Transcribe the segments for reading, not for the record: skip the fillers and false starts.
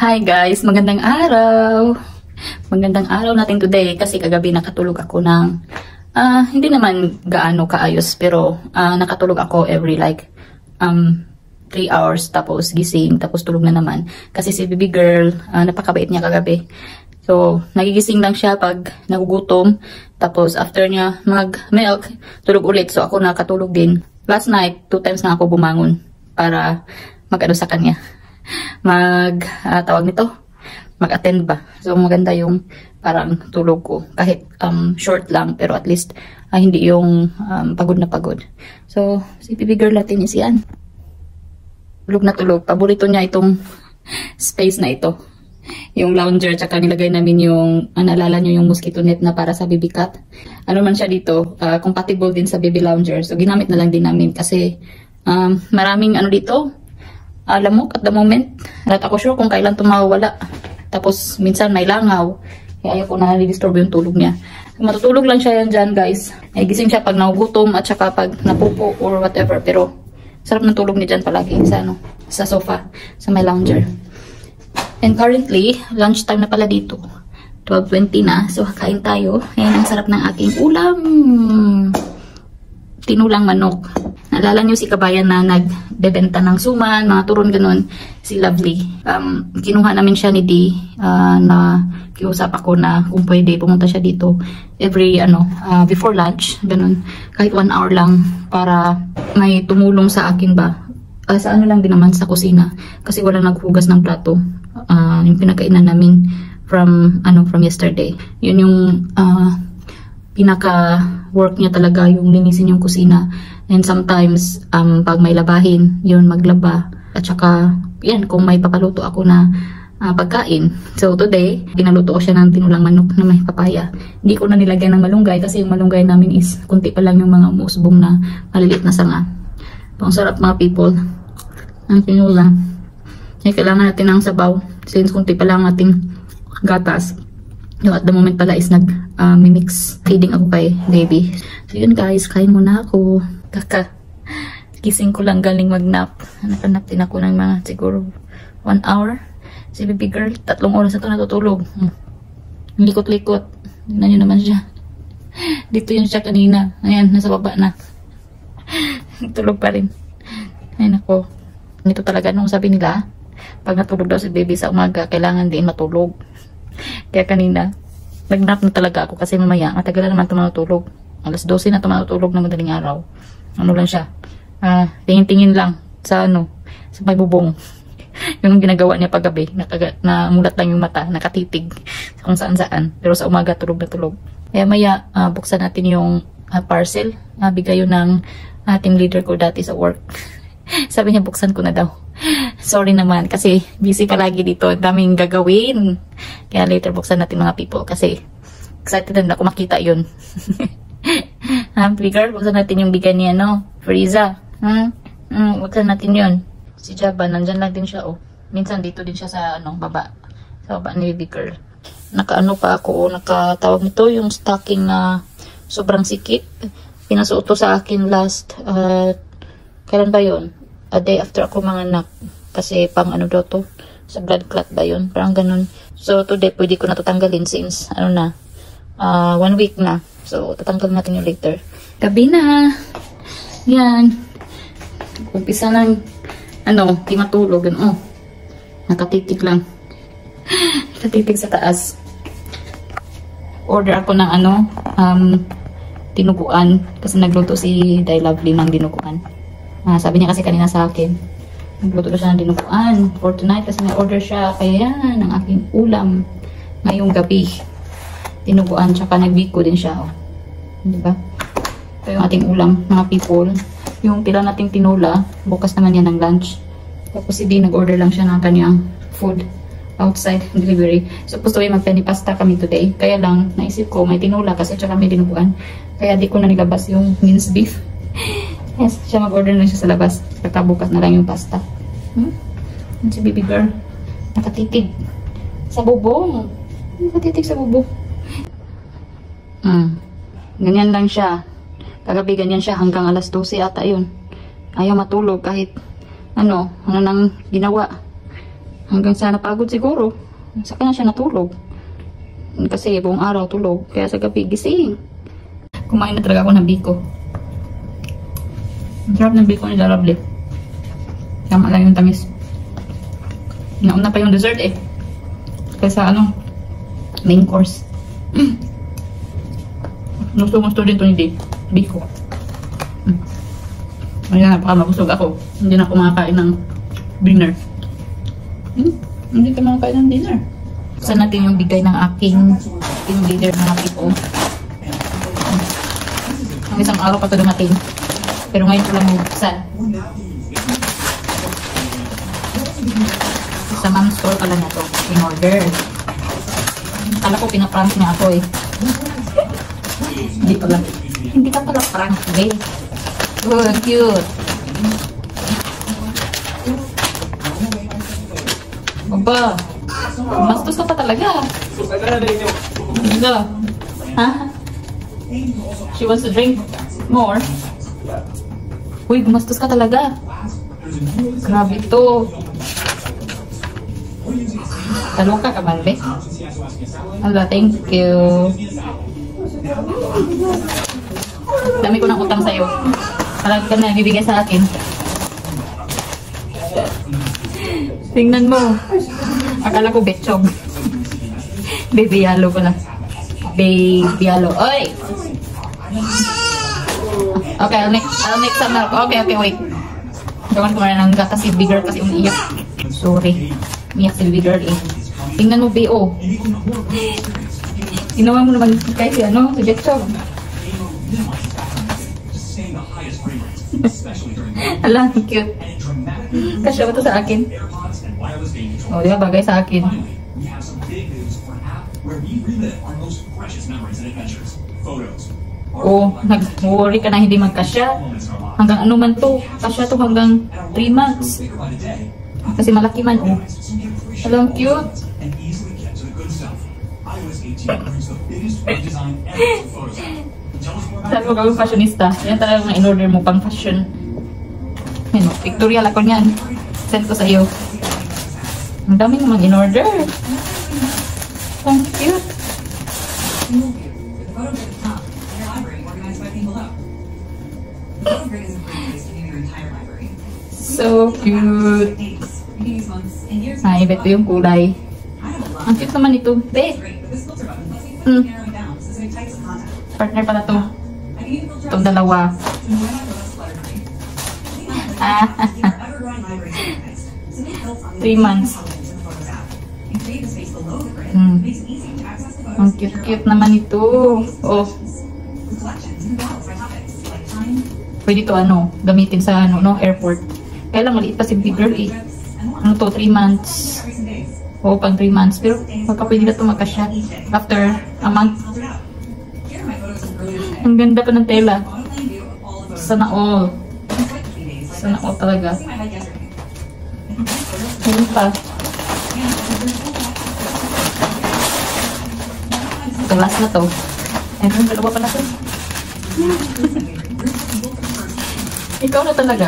Hi guys, magandang araw. Magandang araw natin today kasi kagabi nakatulog ako ng hindi naman gaano kaayos pero nakatulog ako every like 3 hours tapos gising tapos tulog na naman kasi si baby girl napakabait niya kagabi. So nagigising lang siya pag nagugutom tapos after niya mag-milk tulog ulit, so ako nakatulog din. Last night 2 times na ako bumangon para mag-ano sa kanya, tawag nito, mag-attend ba. So maganda yung parang tulog ko kahit short lang pero at least hindi yung pagod na pagod. So si baby girl natin is yan, tulog na tulog. Paborito niya itong space na ito, yung lounger, tsaka nilagay namin yung naalala nyo yung mosquito net na para sa baby cat. Ano man siya dito, compatible din sa baby lounger, so ginamit na lang din namin kasi maraming ano dito, lamok at the moment. At ako sure kung kailan ito mawawala. Tapos minsan may langaw. Kaya ayaw ko na disturb yung tulog niya. Matutulog lang siya yan dyan guys. Ay, gising siya pag nagugutom at saka pag napupo or whatever. Pero sarap ng tulog niya dyan palagi sa sofa, sa may lounger. And currently, lunchtime na pala dito. 12:20 na. So kain tayo. Ayan, ang sarap ng aking ulam. Tinulang manok. Naalala nyo si Kabayan na nagbebenta ng suman, mga turon ganun, si Lovely. Kinuha namin siya ni Dee na kiusap ako na kung pwede pumunta siya dito every before lunch, ganun. Kahit 1 hour lang para may tumulong sa akin ba. Sa ano lang din naman sa kusina kasi walang naghugas ng plato. Yung pinakainan namin from yesterday. Yun yung pinaka work niya talaga, yung linisin yung kusina. And sometimes pag may labahin, yun maglaba. At saka yan, kung may papaluto ako na pagkain. So today, pinaluto ko siya ng tinulang manok na may papaya. Hindi ko na nilagyan ng malunggay kasi yung malunggay namin is kunti pa lang yung mga umusbong na maliliit na sanga. Ang sarap mga people. Ang tinulang. Kaya kailangan natin ng sabaw since kunti pa lang ating gatas. No, at the moment pala is mix feeding ako kay baby. So yun guys, kain muna ako. Gising ko lang galing mag-nap. Nakanap din ako ng mga siguro 1 hour. Si baby girl, 3 oras na ito natutulog. Likot-likot. Tignan nyo naman siya. Dito yun siya kanina. Ayan, nasa baba na. Tulog pa rin. Ayan ako. Nito talaga nung sabi nila, pag natulog daw si baby sa umaga, kailangan din matulog. Kaya kanina, nag-nap na talaga ako kasi mamaya, matagal na naman ito matulog. Alas 12 na ito matulog ng madaling araw. Ano lang siya, tingin-tingin lang sa sa may bubong. Yung ginagawa niya paggabi, namulat lang yung mata, nakatitig kung saan-saan. Pero sa umaga, tulog na tulog. Kaya maya, buksan natin yung parcel. Bigay yun ng team leader ko dati sa work. Sabi niya, buksan ko na daw. Sorry naman, kasi busy palagi dito. Daming gagawin. Kaya later buksan natin mga people kasi excited na ako makita yun. Girl, buksan natin yung bigay niya, Frieza. Buksan natin yun. Si Jabba, nandyan lang din siya, Minsan dito din siya sa, baba. Sa baba ni baby girl. Nakaano pa ako, nakatawag nito, yung stocking na sobrang sikip. Pinasuot to sa akin last, kailan ba yun? A day after ako manganak. Kasi pang daw to, sa blood clot ba yun? Parang ganun. So today, pwede ko na to tanggalin since, 1 week na. So, tatanggal natin yung later. Gabi na. Yan. Umpisa ng, di matulog. Nakatitig lang. Nakatitig sa taas. Order ako ng tinuguan. Kasi nagluto si Day Lovely ng dinuguan. Sabi niya kasi kanina sa akin, nagluto siya ng dinuguan for tonight kasi may order siya. Kaya yan, ang aking ulam ngayong gabi. Tinuguan, tsaka nagbiko din siya, diba? Ito yung ating ulam, mga people. Yung pila nating tinula, bukas naman yan ng lunch. Tapos si Dee, nag-order lang siya ng kanyang food outside delivery. Supposed to be mag-penny pasta kami today. Kaya lang, naisip ko, may tinula kasi tsaka may dinuguan. Kaya di ko na nilabas yung minced beef. Yes, siya mag-order na siya sa labas. Pagkabukas na lang yung pasta. Yan si baby girl. Nakatitig sa bubong. Nakatitig sa bubong. Ganyan lang siya. Kagabi ganyan siya hanggang alas 12 ata yun. Ayaw matulog kahit ano nang ginawa. Hanggang sa napagod siguro. Saka na siya natulog. Kasi buong araw tulog. Kaya sa gabi gising. Kumain na talaga ako ng biko. Ang sarap ng biko nila, lovely. Tama lang yung tamis. Nauna pa yung dessert eh. Kaysa ano, main course. Gusto din ito ni biko. Ayan, baka mabusog ako. Hindi na ako makakain ng dinner. Hindi ka makakain ng dinner. Buksan natin yung bigay ng aking team leader mga people. Ang isang araw pa ito dumating. Pero ngayon ko lang mabuksan. Sa mom's store pala na ito. In order. Kala ko pinaprank niya ako eh. Hindi pala. Hindi ka pala prank eh. Oh, cute. Aba, mastos ka pa talaga. Ganda. Ha? She wants to drink more. Uy, gumastos ka talaga. Grabe to. Taloka ka man, be? Ala, thank you. Dami ko ng utang sa'yo. Parang ka na bibigay sa akin. Tingnan mo. Akala ko betchog. Baby yalo pala. Baby yalo. Oy! Okay, I'll make some milk. Okay, wait. Gawan ko na ng gata si bigger kasi umiiyak. Sorry. Umiiyak si bigger eh. Tingnan mo, B.O. Ginawa mo naman kasi ano, si betchog. Alam, cute. Kasya ba ito sa akin? O, di ba? Bagay sa akin. O, nag-worry ka na hindi magkasya. Hanggang ano man to? Kasya to hanggang 3 months. Kasi malaki man, o. Alam, cute. Sabi ko gawin fashionista. Yan talaga mga in-order mo pang fashion. Yan o, pictorial ako niyan. Send ko sa iyo. Ang dami naman in-order. Ang cute. So cute. Ay, beto yung kulay. Ang cute naman ito. Be. Partner pala to. Itong dalawa. 3 months. Ang cute-cute naman ito. Oh. Pwede to ano, gamitin sa ano, no, airport. Kaya lang maliit pa si big girl eh. Ano to, 3 months. Oo, pang 3 months. Pero pagka pwede na ito magkasya after a month. Ang ganda pa ng tela. Sana all. Sana all talaga. Meron pa. Ito, last na to. Ayun, dalawa pa na to. Ikaw na talaga.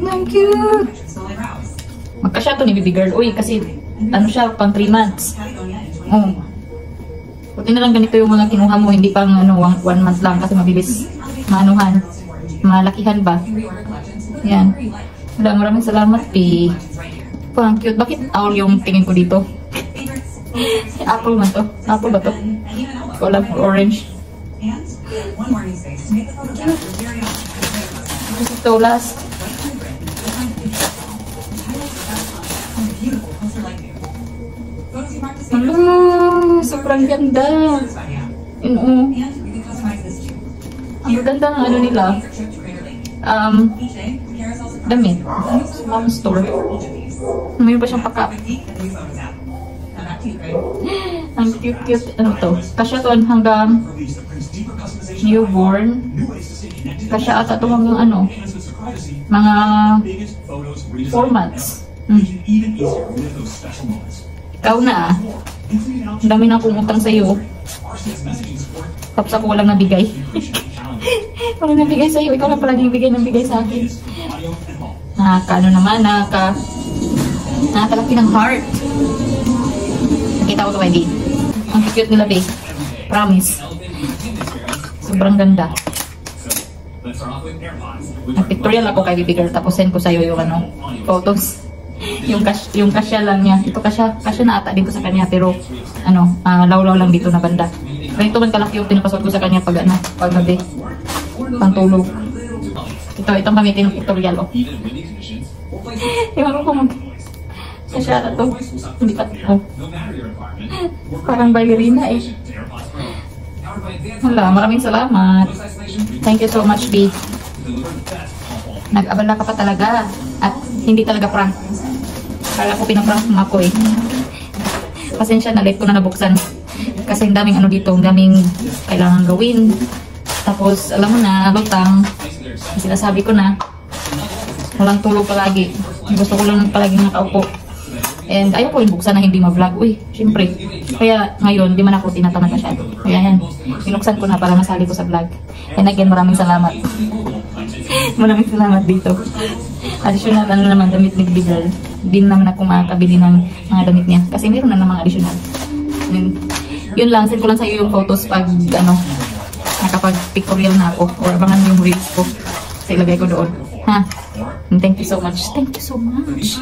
Thank you. Magkasya to ni baby girl. Uy, kasi ano siya, pang 3 months. Oh. Buti na lang ganito yung mga kinuha mo, hindi pang ano, 1 month lang kasi mabilis maanuhan. Malakihan ba? Yan. Wala, maraming salamat, P. Parang cute. Bakit owl yung tingin ko dito? Apple man to. Apple ba to? Wala, orange. Ito, last. Hello, sobrang ganda. Ang ganda ng ano nila. Damit. Sa mom store. Mayroon pa siyang pakap. Ang cute-cute. Ano to? Kasya to hanggang newborn. Kasya ata to hanggang ano? Mga 4 months. Ikaw na ah. Ang dami na akong utang sa'yo. Tapos ako walang nabigay. Wala nang bigay sa'yo. Ikaw lang palagi bigay ng bigay sa akin. Ano naman, nakakalaki ng heart. Nakita ko ito, baby. Ang cute nila, babe. Promise. Sobrang ganda. Nag-pictorial ako kay baby girl. Tapos send ko sa'yo yung photos. Yung kasya lang niya. Ito kasya na ata dito sa kanya. Pero, lawlaw lang dito na banda. Ganito man kalaki yung pinapasok ko sa kanya pag gabi. Pantulog. Itong gamitin ng pictorial, oh. Ewan ko kasya na to. Hindi pa, parang ballerina, eh. Wala, maraming salamat. Thank you so much, B. Nag-abala ka pa talaga. At hindi talaga prank. Kala ko pinaprank mo ako, eh. Pasensya na, late ko na nabuksan. Kasi ang daming dito, ang daming kailangan gawin. Tapos, alam mo na, lutang. Sinasabi ko na, walang tulog palagi. Gusto ko lang palagi nakaupo. And ayaw ko yung buksan na hindi ma-vlog. Uy, syempre. Kaya ngayon, di man ako tinatamad masyado. Kaya yan, binuksan ko na para masali ko sa vlog. And again, maraming salamat. Maraming salamat dito. Additional naman damit ni Baby Girl. Hindi naman ako makakabili ng mga damit niya. Kasi meron na namang additional. And, yun lang, send ko lang sa'yo yung photos pag nakapag-pictorial na ako. Or abangan yung reels ko. Kasi ilagay ko doon. Ha? And thank you so much. Thank you so much.